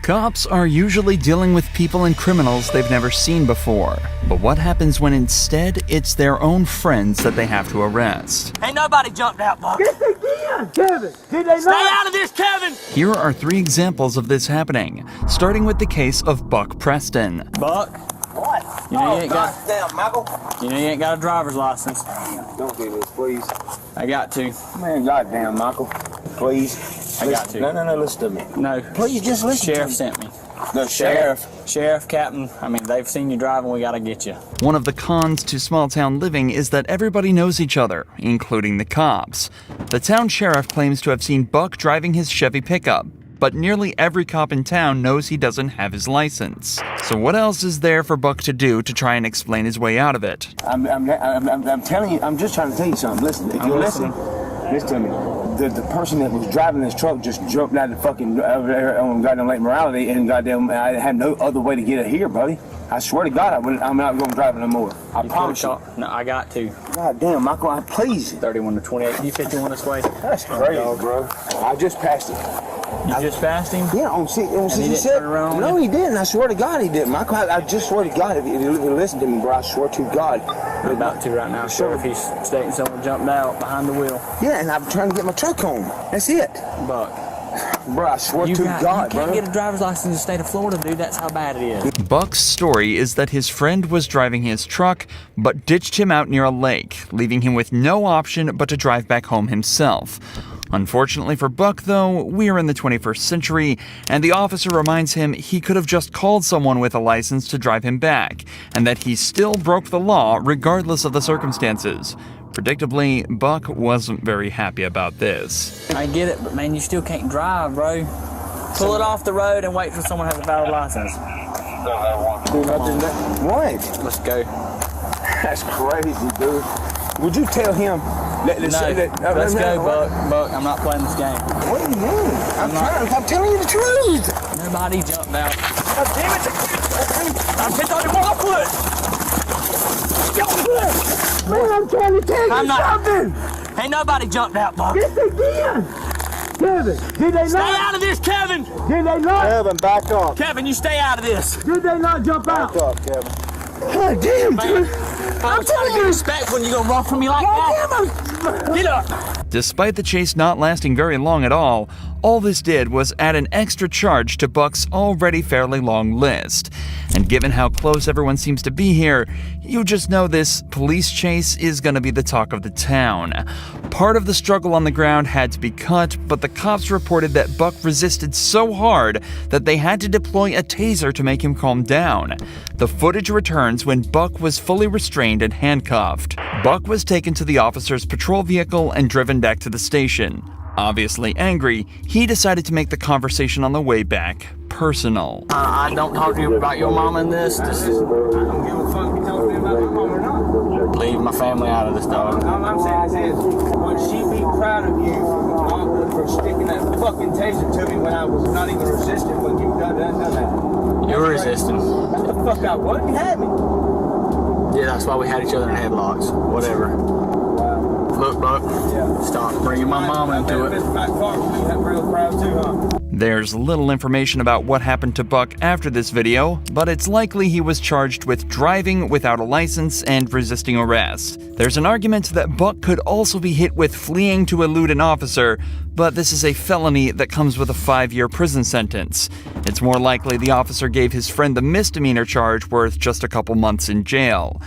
Cops are usually dealing with people and criminals they've never seen before. But what happens when instead it's their own friends that they have to arrest? Ain't nobody jumped out, Buck. Yes, they did! Kevin, did they not? Stay out of this, Kevin! Here are 3 examples of this happening, starting with the case of Buck Preston. Buck, What? You know you ain't got- Damn, Michael. you know you ain't got a driver's license. Don't do this, please. I got to. Man, goddamn, Michael. Please. I got to. No, listen to me. No. Please, just listen Sheriff to me. sent me. The sheriff. Sheriff, captain, I mean, they've seen you driving, we gotta get you. One of the cons to small town living is that everybody knows each other, including the cops. The town sheriff claims to have seen Buck driving his Chevy pickup, but nearly every cop in town knows he doesn't have his license. So what else is there for Buck to do to try and explain his way out of it? I'm telling you, I'm just trying to tell you something. Listen, if you listen to me. The person that was driving this truck just jumped out of the fucking on goddamn Lake Morality, and goddamn, I had no other way to get it here, buddy. I swear to God, I'm not going to drive it no more. I promise you. No, I got to. God damn, Michael, please. 31 to 28. You 51 this way? That's crazy, bro. I just passed it. You just passed him? Yeah, on he didn't 67. turn around? No, he didn't. I swear to God, he didn't. Michael, I just swear to God, if you listen to me, bro, I swear to God. I'm about to right now, sir. If he's stating someone jumped out behind the wheel. Yeah, and I'm trying to get my truck home. That's it. Buck. Bro, I swear to God, you bro. can't get a driver's license in the state of Florida, dude. That's how bad it is. Buck's story is that his friend was driving his truck, but ditched him out near a lake, leaving him with no option but to drive back home himself. Unfortunately for Buck, though, we're in the 21st century, and the officer reminds him he could have just called someone with a license to drive him back, and that he still broke the law regardless of the circumstances. Predictably, Buck wasn't very happy about this. I get it, but man, you still can't drive, bro. Pull it off the road and wait till someone has a valid license. What? Let's go. That's crazy, dude. Would you tell him? Let's go, Buck. I'm not playing this game. What are you doing? I'm telling you the truth. Nobody jumped out. God damn it! I'm pissed on your ball foot! Man, I'm trying to tell you something. Ain't nobody jumped out, Buck. Yes, they did. Kevin, did they Stay not? out of this, Kevin! Did they not? Kevin, back up. Kevin, you stay out of this. Did they not jump out? Back up, Kevin. God damn, dude. I'm telling you respect when you gonna run from me like that. Get up! Despite the chase not lasting very long at all this did was add an extra charge to Buck's already fairly long list. And given how close everyone seems to be here, you just know this police chase is gonna be the talk of the town. Part of the struggle on the ground had to be cut, but the cops reported that Buck resisted so hard that they had to deploy a taser to make him calm down. The footage returns when Buck was fully restrained and handcuffed. Buck was taken to the officer's patrol vehicle and driven back to the station. Obviously angry, he decided to make the conversation on the way back personal. I don't talk to you about your mom in this. I don't give a fuck if you talk to me about my mom or not. Leave my family out of this, dog. All I'm saying is this. Would she be proud of you for sticking that fucking taser to me when I was not even resisting when you done that? You're resisting. What the fuck I was? You had me. Yeah, that's why we had each other in headlocks. Whatever. Look, Buck. Yeah. Stop bringing my mom into it. Mr. McFarland, I'm real proud too, huh? There's little information about what happened to Buck after this video, but it's likely he was charged with driving without a license and resisting arrest. There's an argument that Buck could also be hit with fleeing to elude an officer, but this is a felony that comes with a 5-year prison sentence. It's more likely the officer gave his friend the misdemeanor charge worth just a couple months in jail.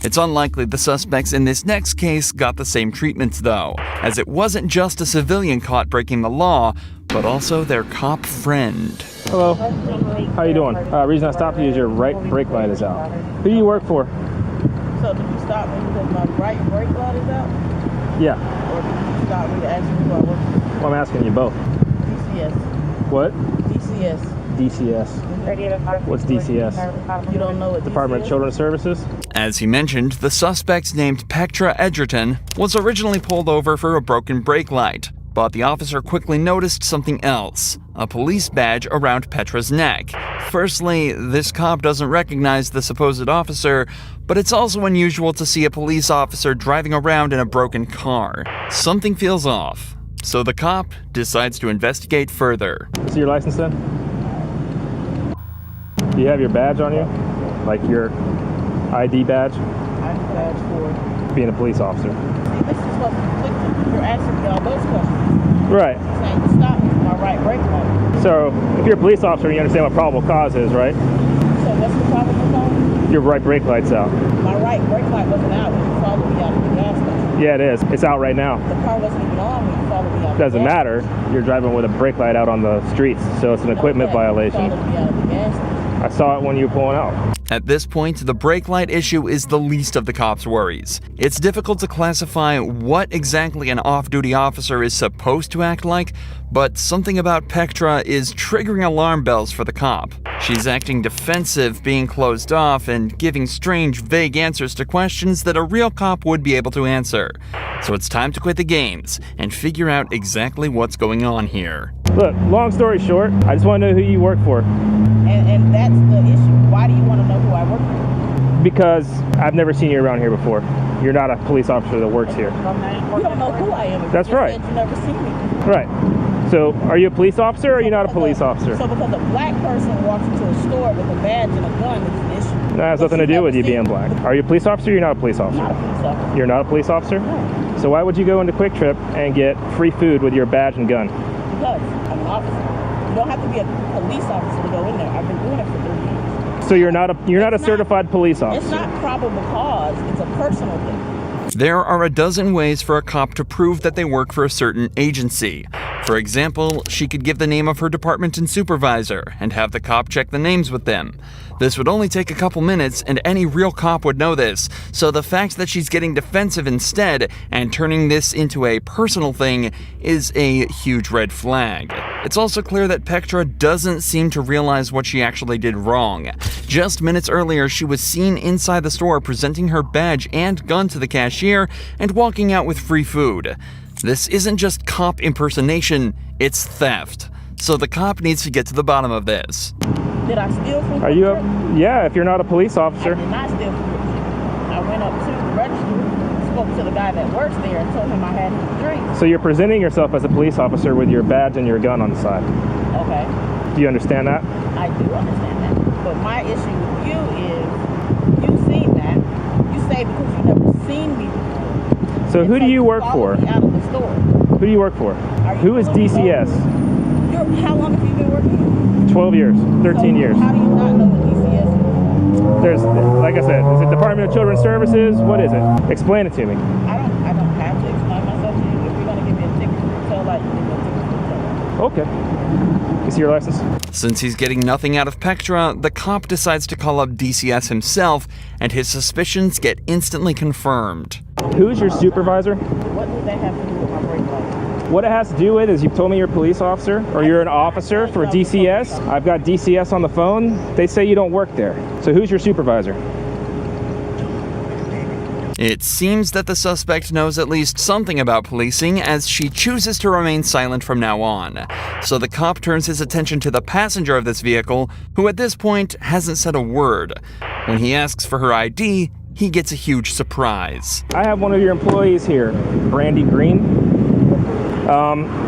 It's unlikely the suspects in this next case got the same treatments though, as it wasn't just a civilian caught breaking the law, but also their cop friend. Hello. How you doing? Reason I stopped you is your right brake light is out. Who do you work for? So did you stop me because my right brake light is out? Yeah. Or did you stop me to ask me who I work for? Well, I'm asking you both. DCS. What? DCS. DCS. What's DCS? You don't know what Department of DCS? Children's Services? As he mentioned, the suspect named Petra Edgerton was originally pulled over for a broken brake light, but the officer quickly noticed something else, a police badge around Petra's neck. Firstly, this cop doesn't recognize the supposed officer, but it's also unusual to see a police officer driving around in a broken car. Something feels off, so the cop decides to investigate further. See your license then? Do you have your badge on you? Like your ID badge? I have badge for. Being a police officer. See, this is what's conflicting. You're asking me all those questions. Right. Saying you stopped me for my right brake light. So, if you're a police officer, you understand what probable cause is, right? So what's the problem with that? Your right brake light's out. My right brake light wasn't out when you followed me out of the gas station. Yeah, it is. It's out right now. The car wasn't even on when you followed me out of the Doesn't gas matter. You're driving with a brake light out on the streets, so it's an equipment Okay, you violation. followed me out of the gas station. I saw it when you were pulling out. At this point, the brake light issue is the least of the cops' worries. It's difficult to classify what exactly an off-duty officer is supposed to act like, but something about Pectra is triggering alarm bells for the cop. She's acting defensive, being closed off, and giving strange, vague answers to questions that a real cop would be able to answer. So it's time to quit the games and figure out exactly what's going on here. Look, long story short, I just want to know who you work for. And that's the issue. Why do you want to know who I work for? Because I've never seen you around here before. You're not a police officer that works here. You don't know who I am. That's You right. said you never seen me. Right. So, are you a police officer or are you not a police So officer? because a black person walks into a store with a badge and a gun, it's an issue. That has But nothing to you do never with you seen being me. black. Are you a police officer or you're not a police officer? Not a police officer. You're not a police officer? No. So why would you go into Quick Trip and get free food with your badge and gun? Because I'm an officer. You don't have to be a police officer to go in there. I've been doing it for 3 years. So you're not a It's not- certified police It's officer. not probable cause. It's a personal thing. There are a dozen ways for a cop to prove that they work for a certain agency. For example, she could give the name of her department and supervisor and have the cop check the names with them. This would only take a couple minutes, and any real cop would know this, so the fact that she's getting defensive instead and turning this into a personal thing is a huge red flag. It's also clear that Pectra doesn't seem to realize what she actually did wrong. Just minutes earlier, she was seen inside the store presenting her badge and gun to the cashier and walking out with free food. This isn't just cop impersonation, it's theft. So the cop needs to get to the bottom of this. Did I steal from Are you Quick Trip? yeah, if you're not a police officer. I did not steal from Quick Trip. I went up to the register, spoke to the guy that works there, and told him I had his drink. So you're presenting yourself as a police officer with your badge and your gun on the side. Okay, Do you understand that? I do understand that. But my issue with you is, you've seen that. You say because you've never seen me before. So who do you work for? Followed me out of the store. Who do you work for? Are you Who is following me DCS? How long have you been working? 12 years, 13 So years. How do you not know what DCS is? There's, like I said, is it Department of Children's Services? What is it? Explain it to me. I don't have to explain myself to you. If you're gonna give me a ticket for the tail light, you give me a ticket for the tail light. Okay. You see your license? Since he's getting nothing out of Pectra, the cop decides to call up DCS himself, and his suspicions get instantly confirmed. Who's your supervisor? What does that have to do with my brake light? What it has to do with is you've told me you're a police officer or you're an officer for DCS. I've got DCS on the phone. They say you don't work there. So who's your supervisor? It seems that the suspect knows at least something about policing, as she chooses to remain silent from now on. So the cop turns his attention to the passenger of this vehicle, who at this point hasn't said a word. When he asks for her ID, he gets a huge surprise. I have one of your employees here, Brandy Green.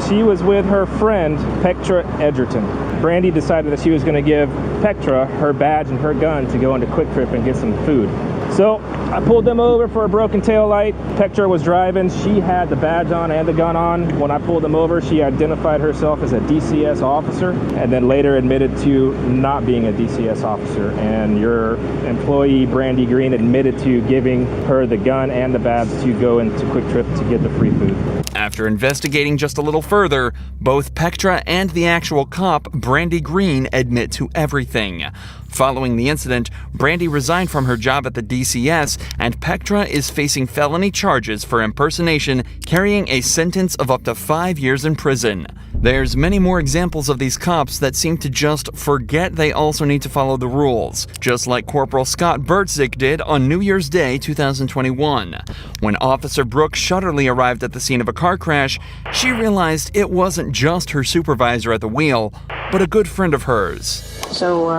She was with her friend, Pectra Edgerton. Brandy decided that she was going to give Pectra her badge and her gun to go into Quick Trip and get some food. So I pulled them over for a broken tail light. Pectra was driving. She had the badge on and the gun on. When I pulled them over, she identified herself as a DCS officer and then later admitted to not being a DCS officer. And your employee, Brandy Green, admitted to giving her the gun and the badge to go into Quick Trip to get the free food. After investigating just a little further, both Pectra and the actual cop, Brandy Green, admit to everything. Following the incident, Brandy resigned from her job at the DCS, and Pectra is facing felony charges for impersonation, carrying a sentence of up to 5 years in prison. There's many more examples of these cops that seem to just forget they also need to follow the rules, just like Corporal Scott Bertzik did on New Year's Day 2021. When Officer Brooke Shutterly arrived at the scene of a car crash, she realized it wasn't just her supervisor at the wheel, but a good friend of hers. So,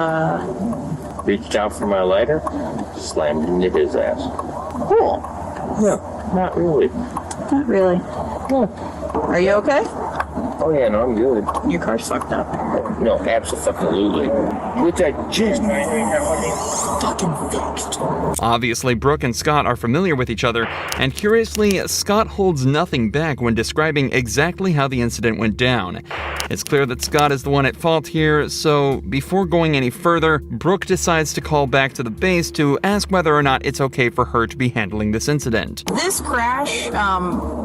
Reached out for my lighter, slammed into his ass. cool. Yeah, not really. Not really. Are you okay? Oh yeah, no, I'm good. Your car's fucked up. No, absolutely. Which I just fucking fixed. Obviously, Brooke and Scott are familiar with each other, and curiously, Scott holds nothing back when describing exactly how the incident went down. It's clear that Scott is the one at fault here, so before going any further, Brooke decides to call back to the base to ask whether or not it's okay for her to be handling this incident. This crash,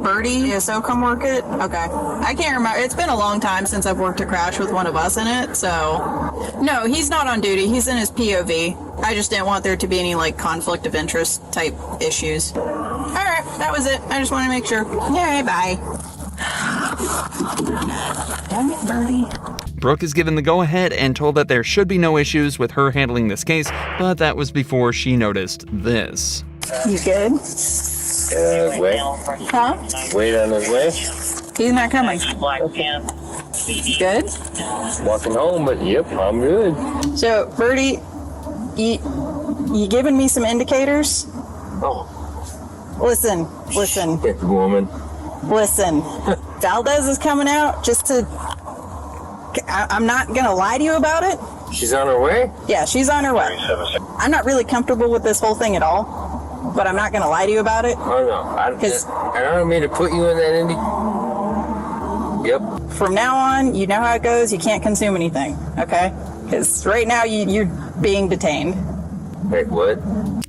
Birdie is so come work it? Okay. I can't remember. It's been a long time since I've worked a crash with one of us in it, so. No, he's not on duty. He's in his POV. I just didn't want there to be any, like, conflict of interest type issues. All right, that was it. I just want to make sure. All right, bye. Damn it, Birdie. Brooke is given the go-ahead and told that there should be no issues with her handling this case, but that was before she noticed this. You good? Wait. Huh? Wait on his way. He's not coming. Good? Walking home, but yep, I'm good. So, Birdie, you giving me some indicators? Oh, Listen. big woman. Listen. Valdez is coming out just to... I'm not going to lie to you about it. She's on her way? Yeah, she's on her way. I'm not really comfortable with this whole thing at all, but I'm not going to lie to you about it. Oh, no. I don't mean to put you in that Indy. Yep. From now on, you know how it goes. You can't consume anything, okay? Because right now you're being detained. Wait, what?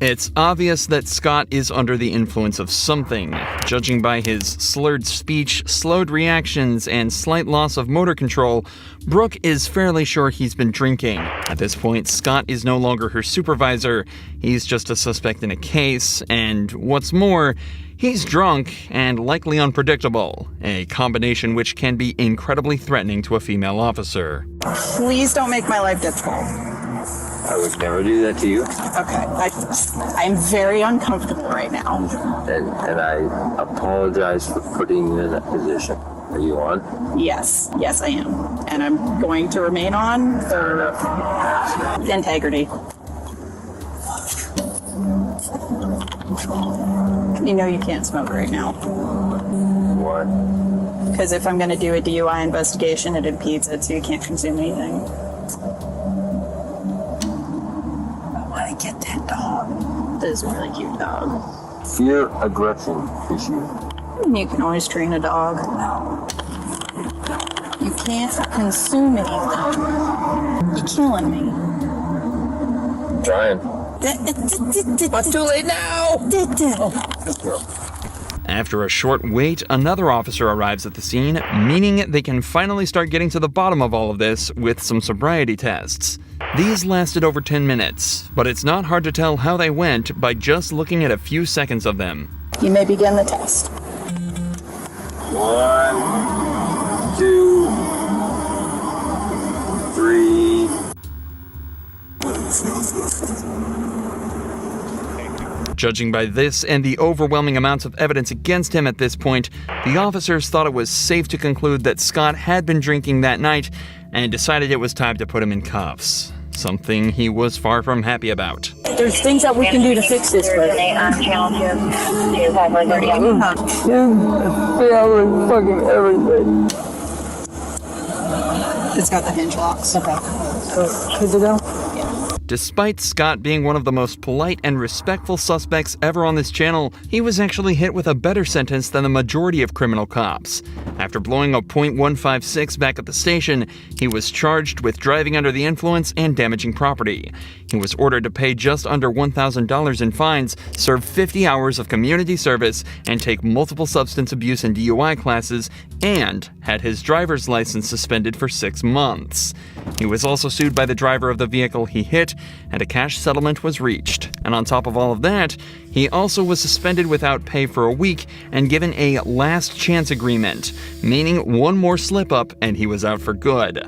It's obvious that Scott is under the influence of something. Judging by his slurred speech, slowed reactions, and slight loss of motor control, Brooke is fairly sure he's been drinking. At this point, Scott is no longer her supervisor. He's just a suspect in a case, and what's more, he's drunk and likely unpredictable, a combination which can be incredibly threatening to a female officer. Please don't make my life difficult. I would never do that to you. Okay, I'm very uncomfortable right now. And I apologize for putting you in that position. Are you on? Yes, I am. And I'm going to remain on for integrity. You know you can't smoke right now. Why? Because if I'm going to do a DUI investigation, it impedes it, so you can't consume anything. I want to get that dog. That is a really cute dog. Fear aggression issue. You can always train a dog. You can't consume anything. You're killing me. Trying. What's too late now? After a short wait, another officer arrives at the scene, meaning they can finally start getting to the bottom of all of this with some sobriety tests. These lasted over 10 minutes, but it's not hard to tell how they went by just looking at a few seconds of them. You may begin the test. 1, 2, 3. Judging by this and the overwhelming amounts of evidence against him at this point, the officers thought it was safe to conclude that Scott had been drinking that night and decided it was time to put him in cuffs. Something he was far from happy about. There's things that we can do to fix this, but It's got the hinge locks. okay. Good to go? Despite Scott being one of the most polite and respectful suspects ever on this channel, he was actually hit with a better sentence than the majority of criminal cops. After blowing a .156 back at the station, he was charged with driving under the influence and damaging property. He was ordered to pay just under $1,000 in fines, serve 50 hours of community service, and take multiple substance abuse and DUI classes, and had his driver's license suspended for 6 months. He was also sued by the driver of the vehicle he hit, and a cash settlement was reached. And on top of all of that, he also was suspended without pay for a week and given a last chance agreement, meaning one more slip up and he was out for good.